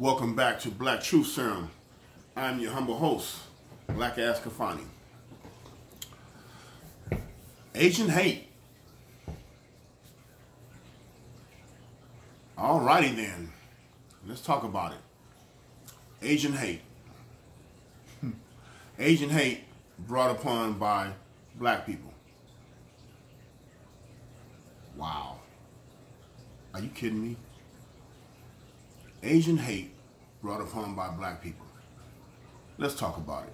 Welcome back to Black Truth Serum. I'm your humble host, Black Ass Kafani. Asian hate. Alrighty then, let's talk about it. Asian hate. Asian hate brought upon by black people. Wow. Are you kidding me? Asian hate brought upon by black people. Let's talk about it.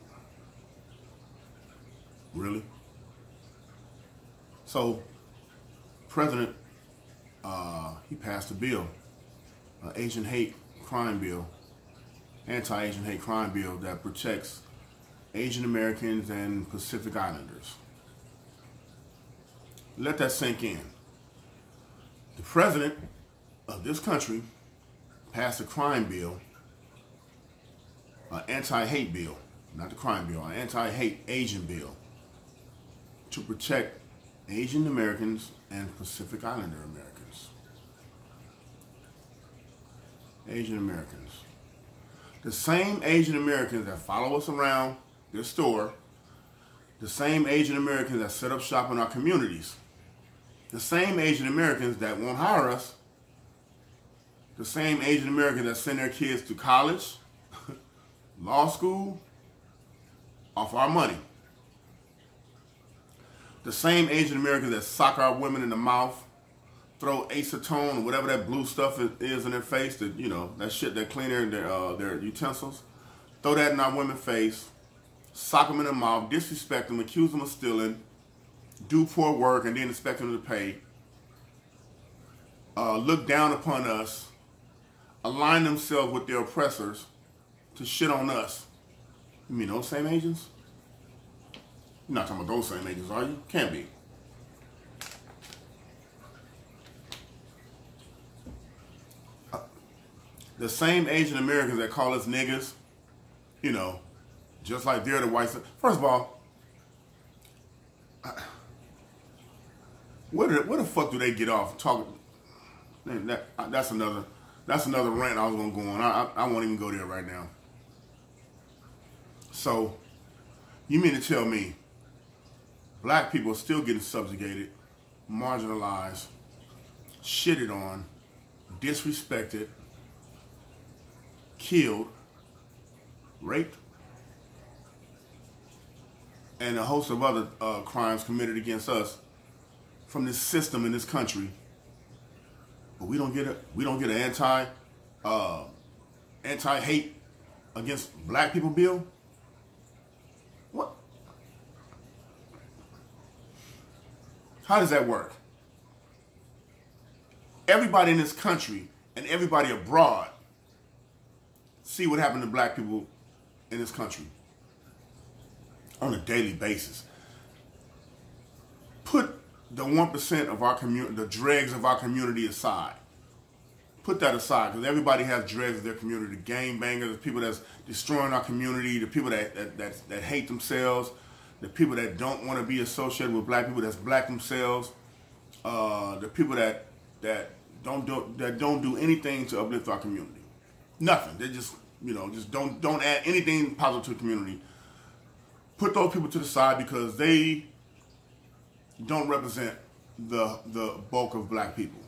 Really? So, President, he passed a bill, an Asian hate crime bill, anti-Asian hate crime bill that protects Asian Americans and Pacific Islanders. Let that sink in. The president of this country passed a crime bill, an anti-hate bill, not the crime bill, an anti-hate Asian bill to protect Asian Americans and Pacific Islander Americans. Asian Americans. The same Asian Americans that follow us around their store, the same Asian Americans that set up shop in our communities, the same Asian Americans that won't hire us, the same Asian Americans that send their kids to college, law school, off our money. The same Asian Americans that sock our women in the mouth, throw acetone or whatever that blue stuff is in their face, that, you know, that shit that clean their utensils, throw that in our women's face, sock them in the mouth, disrespect them, accuse them of stealing, do poor work, and then expect them to pay, look down upon us, align themselves with their oppressors to shit on us. You mean those same Asians? You're not talking about those same Asians, are you? Can't be. The same Asian Americans that call us niggas, you know, just like they're the whites. First of all, where the fuck do they get off talking? That's another rant I was gonna go on. I won't even go there right now. So, you mean to tell me black people are still getting subjugated, marginalized, shitted on, disrespected, killed, raped, and a host of other crimes committed against us from this system in this country, but we don't get an anti-hate against black people bill? What? How does that work? Everybody in this country and everybody abroad see what happened to black people in this country on a daily basis. Put the 1% of our community, the dregs of our community aside. Put that aside, because everybody has dregs of their community. The gangbangers, the people that's destroying our community, the people that hate themselves, the people that don't want to be associated with black people, that's black themselves, the people that don't do anything to uplift our community. Nothing. They just, you know, just don't add anything positive to the community. Put those people to the side because they don't represent the bulk of black people.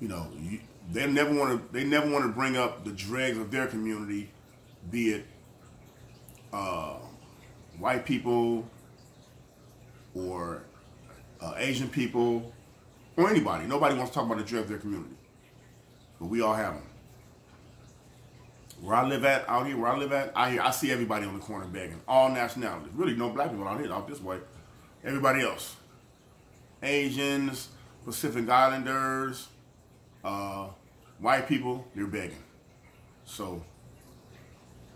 You know, they never want to bring up the dregs of their community, be it white people or Asian people or anybody. Nobody wants to talk about the dregs of their community, but we all have them. Where I live at, out here, I see everybody on the corner begging. All nationalities. Really no black people out here, out this way. Everybody else. Asians, Pacific Islanders, white people, they're begging. So,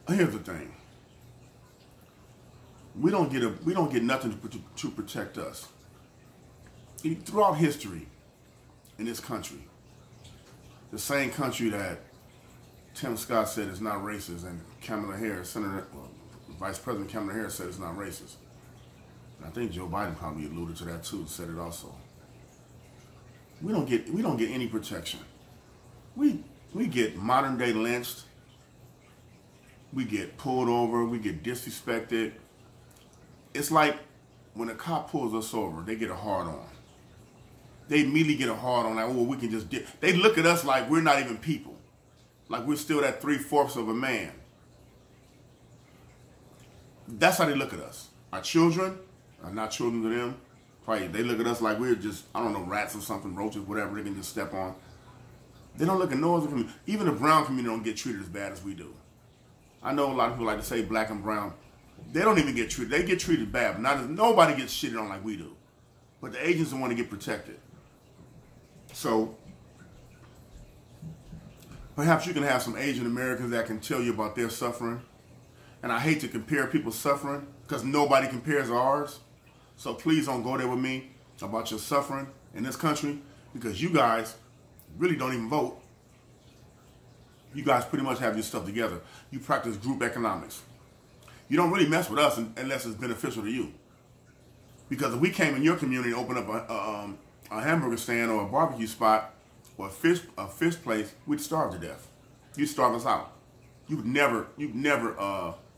here's the thing. We don't get nothing to protect us. Throughout history in this country, the same country that Tim Scott said it's not racist, and Kamala Harris, Vice President Kamala Harris said it's not racist. And I think Joe Biden probably alluded to that too, said it also. We don't get any protection. We We get modern day lynched. We get pulled over. We get disrespected. It's like when a cop pulls us over, they get a hard on. They immediately get a hard on, like, oh, we can just they look at us like we're not even people. Like we're still that 3/4 of a man. That's how they look at us. Our children are not children to them. Probably they look at us like we're just, I don't know, rats or something, roaches, whatever they can just step on. They don't look at no other community. Even the brown community don't get treated as bad as we do. I know a lot of people like to say black and brown. They don't even get treated. They get treated bad, but nobody gets shitted on like we do. But the Asians don't want to get protected. So perhaps you can have some Asian Americans that can tell you about their suffering. And I hate to compare people's suffering because nobody compares ours. So please don't go there with me about your suffering in this country because you guys really don't even vote. You guys pretty much have your stuff together. You practice group economics. You don't really mess with us unless it's beneficial to you. Because if we came in your community and opened up a hamburger stand or a barbecue spot or a fish place, we'd starve to death. You'd starve us out. You'd never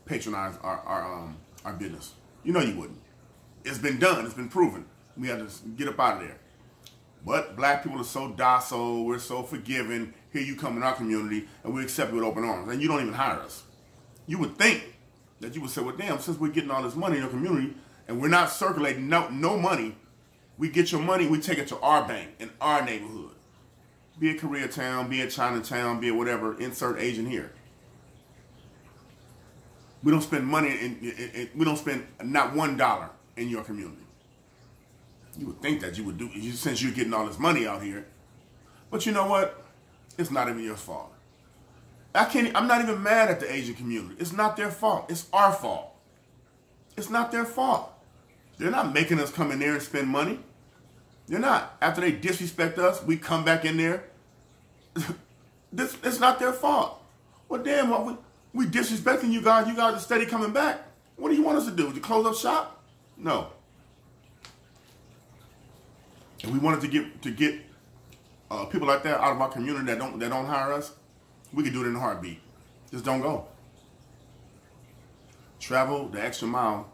patronize our business. You know you wouldn't. It's been done. It's been proven. We have to get up out of there. But black people are so docile. We're so forgiving. Here you come in our community, and we accept you with open arms. And you don't even hire us. You would think that you would say, well, damn, since we're getting all this money in your community, and we're not circulating no money, we get your money, we take it to our bank in our neighborhood. Be it Koreatown, be it Chinatown, be it whatever, insert Asian here. We don't spend money, we don't spend not $1 in your community. You would think that you would do, since you're getting all this money out here. But you know what? It's not even your fault. I'm not even mad at the Asian community. It's not their fault. It's our fault. It's not their fault. They're not making us come in there and spend money. They're not. After they disrespect us, we come back in there. It's not their fault. Well, damn, we disrespecting you guys. You guys are steady coming back. What do you want us to do? To close up shop? No. And we wanted to get people like that out of our community that don't hire us. We can do it in a heartbeat. Just don't go. Travel the extra mile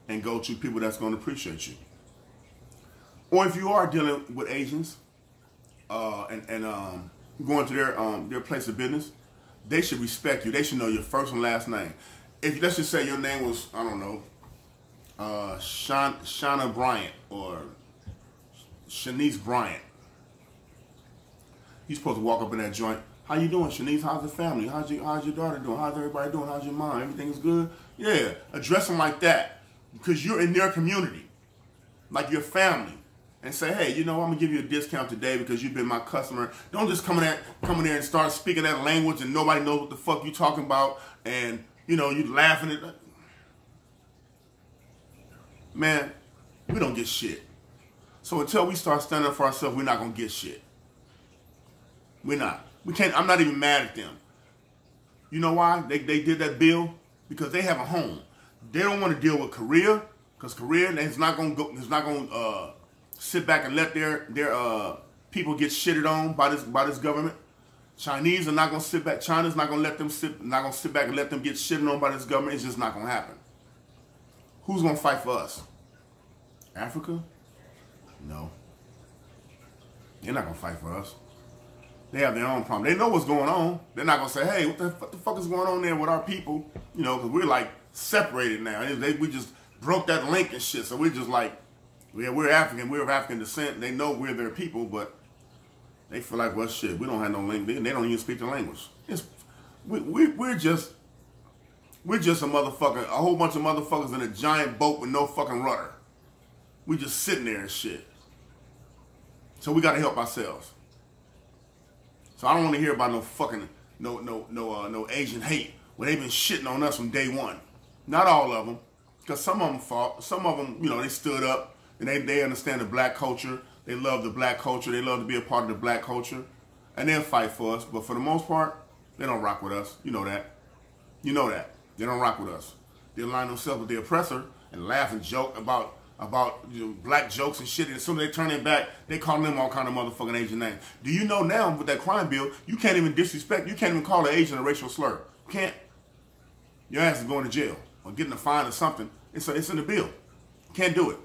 and go to people that's going to appreciate you. Or if you are dealing with Asians and going to their place of business, they should respect you. They should know your first and last name. If let's just say your name was, I don't know, Shauna Bryant or Shanice Bryant. You're supposed to walk up in that joint. How you doing, Shanice? How's the family? How's your daughter doing? How's everybody doing? How's your mom? Everything's good? Yeah, address them like that because you're in their community, like your family, and say, hey, you know, I'm gonna give you a discount today because you've been my customer. Don't just come in there and start speaking that language and nobody knows what the fuck you talking about, and you know you laughing at. Man, we don't get shit. So until we start standing up for ourselves, we're not gonna get shit. We're not. We can't. I'm not even mad at them. You know why? They did that bill because they have a home. They don't want to deal with Korea because Korea is not going to go. Is not going to sit back and let their people get shitted on by this government. Chinese are not going to sit back. China's not going to let them sit back and let them get shitted on by this government. It's just not going to happen. Who's going to fight for us? Africa? No. They're not going to fight for us. They have their own problem. They know what's going on. They're not going to say, hey, what the fuck is going on there with our people? You know, because we're like separated now. We just broke that link and shit. So we're just like, we're African. We're of African descent. They know we're their people, but they feel like, well, shit, we don't have no link. They don't even speak the language. We're just a motherfucker, a whole bunch of motherfuckers in a giant boat with no fucking rudder. We just sitting there and shit. So we got to help ourselves. So I don't want to hear about no fucking no Asian hate where they've been shitting on us from day one. Not all of them, because some of them fought. Some of them, you know, they stood up and they understand the black culture. They love the black culture. They love to be a part of the black culture, and they'll fight for us. But for the most part, they don't rock with us. You know that. You know that. They don't rock with us. They align themselves with the oppressor and laugh and joke about about black jokes and shit. And as soon as they turn their back, they call them all kind of motherfucking Asian names. Do you know now with that crime bill, you can't even disrespect, you can't even call an Asian a racial slur. You can't. Your ass is going to jail or getting a fine or something. It's in the bill. You can't do it.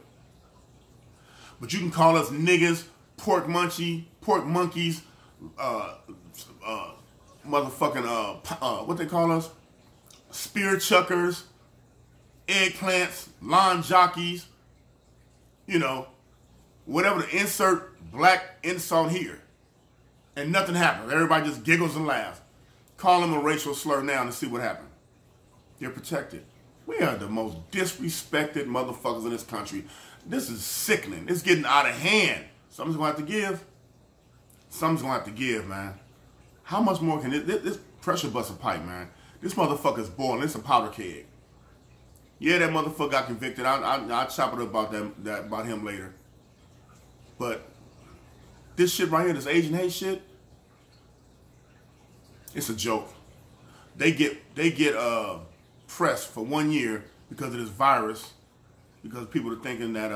But you can call us niggas, pork monkeys, motherfucking, what they call us? Spear chuckers, eggplants, lawn jockeys, you know, whatever to insert black insult here. And nothing happens. Everybody just giggles and laughs. Call them a racial slur now and see what happens. They're protected. We are the most disrespected motherfuckers in this country. This is sickening. It's getting out of hand. Something's going to have to give. Something's going to have to give, man. How much more can this pressure bust a pipe, man? This motherfucker's boiling. It's a powder keg. Yeah, that motherfucker got convicted. I'll chop it up about him later. But this shit right here, this Asian hate shit, it's a joke. They get pressed for 1 year because of this virus, because people are thinking that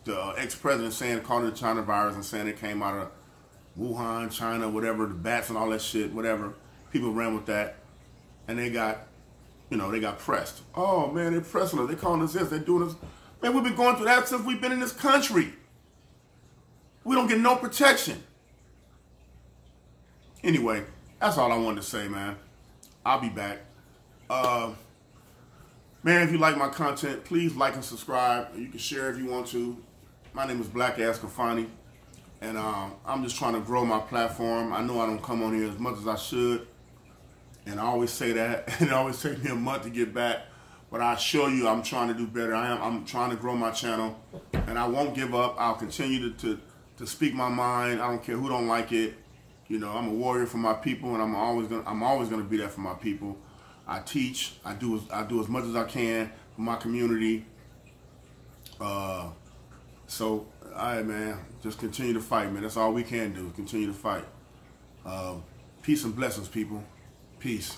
the ex-president calling it the China virus and saying it came out of Wuhan, China, whatever, the bats and all that shit, whatever. People ran with that, and they got pressed. Oh man, they're pressing us. They're calling us this. They're doing this. Man, we've been going through that since we've been in this country. We don't get no protection. Anyway, that's all I wanted to say, man. I'll be back. Man, if you like my content, please like and subscribe. You can share if you want to. My name is Black Ass Kafani, and I'm just trying to grow my platform. I know I don't come on here as much as I should, and I always say that, and it always takes me a month to get back. But I assure you, I'm trying to do better. I'm trying to grow my channel, and I won't give up. I'll continue to speak my mind. I don't care who don't like it. You know, I'm a warrior for my people, and I'm always gonna be there for my people. I teach. I do as much as I can for my community. So, all right, man. Just continue to fight, man. That's all we can do. Continue to fight. Peace and blessings, people. Peace.